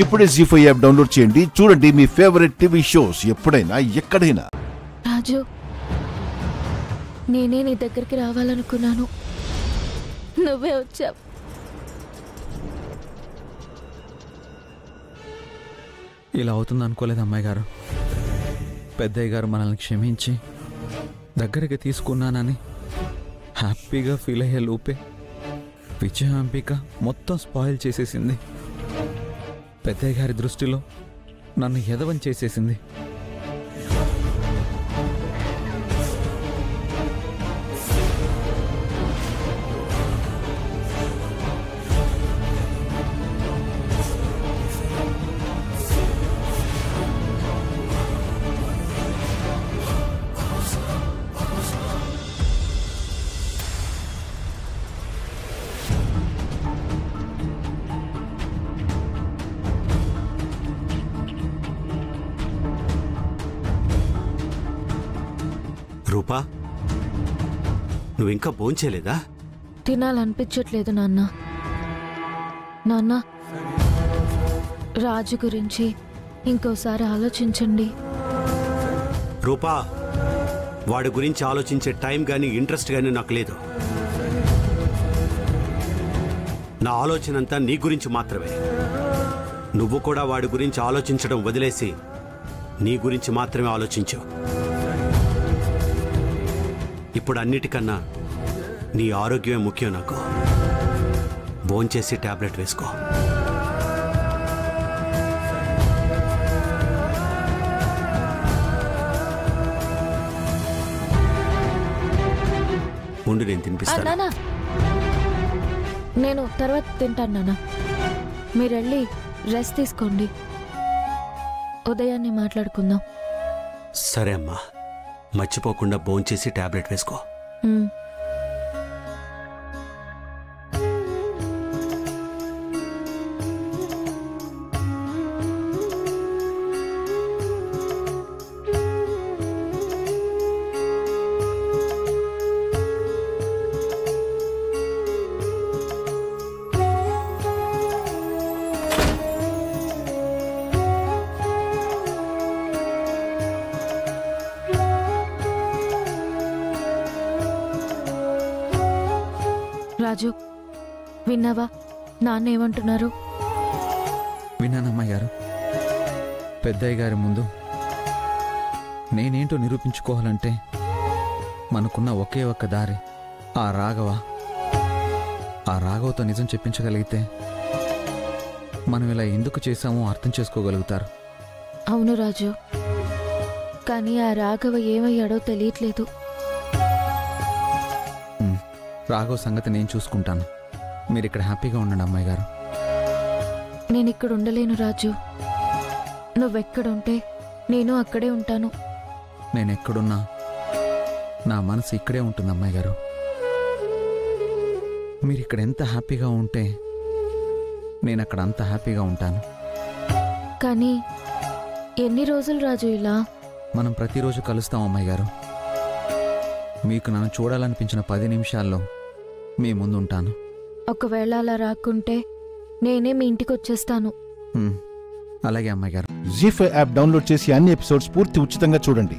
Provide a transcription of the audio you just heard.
ఇప్పుడే జీ5 app download చేయండి. చూడండి మీ ఫేవరెట్ టీవీ షోస్ ఎప్పుడైనా ఎక్కడైనా. రాజు, నేనే నీ దగ్గరికి రావాలనుకున్నాను, నువ్వే వచ్చావు. ఇలా అవుతుంది అనుకోలేదు అమ్మాయి గారు. పెద్దయ్య గారు మనల్ని క్షమించి దగ్గరికి తీసుకున్నానని హ్యాపీగా ఫీల్ అయ్యే లోపే విజయాంబిక మొత్తం స్పాయిల్ చేసేసింది. పెద్దయ్య గారి దృష్టిలో నన్ను ఎదవం చేసేసింది. రూపా, నువ్వింకా భోంచేలేదా? తినాలనిపించట్లేదు నాన్న. నాన్న, రాజు గురించి ఇంకోసారి ఆలోచించండి. రూపా, వాడి గురించి ఆలోచించే టైం కానీ ఇంట్రెస్ట్ కానీ నాకు లేదు. నా ఆలోచన అంతా నీ గురించి మాత్రమే. నువ్వు కూడా వాడి గురించి ఆలోచించడం వదిలేసి నీ గురించి మాత్రమే ఆలోచించు. ఇప్పుడు అన్నిటికన్నా నీ ఆరోగ్యమే ముఖ్యం. నాకు భోంచేసి టాబ్లెట్ వేసుకో. ముందు నేను తినిపిస్తాను. నాన్న, నేను తర్వాత తింటాను నాన్న. మీరు వెళ్ళి రెస్ట్ తీసుకోండి, ఉదయాన్నే మాట్లాడుకుందాం. సరే అమ్మా, మర్చిపోకుండా భోంచేసి టాబ్లెట్ వేసుకో. రాజు, విన్నావా నాన్న ఏమంటున్నారు? విన్నానమ్మాయి గారు. పెద్దయ్య గారి ముందు నేనేంటో నిరూపించుకోవాలంటే మనకున్న ఒకే ఒక్క దారి ఆ రాఘవ. ఆ రాఘవతో నిజం చెప్పించగలిగితే మనం ఇలా ఎందుకు చేశామో అర్థం చేసుకోగలుగుతారు. అవును రాజు, కానీ ఆ రాఘవ ఏమయ్యాడో తెలియట్లేదు. రాఘవ సంగతి నేను చూసుకుంటాను. మీరు ఇక్కడ హ్యాపీగా ఉండండి అమ్మాయి గారు. నేను ఇక్కడ ఉండలేను రాజు. నువ్వెక్కడుంటే నేను అక్కడే ఉంటాను. నేను ఎక్కడున్నా నా మనసు ఇక్కడే ఉంటుంది అమ్మాయి గారు. మీరు ఇక్కడ ఎంత హ్యాపీగా ఉంటే నేను అక్కడ అంత హ్యాపీగా ఉంటాను. కానీ ఎన్ని రోజులు రాజు ఇలా? మనం ప్రతిరోజు కలుస్తాం అమ్మాయి గారు. మీకు నన్ను చూడాలనిపించిన 10 నిమిషాల్లో మీ ముందు ఉంటాను. ఒకవేళ అలా రాకుంటే నేనే మీ ఇంటికి వచ్చేస్తాను. అలాగే అమ్మాయి గారు. జీ5 యాప్ డౌన్లోడ్ చేసి అన్ని ఎపిసోడ్స్ పూర్తి ఉచితంగా చూడండి.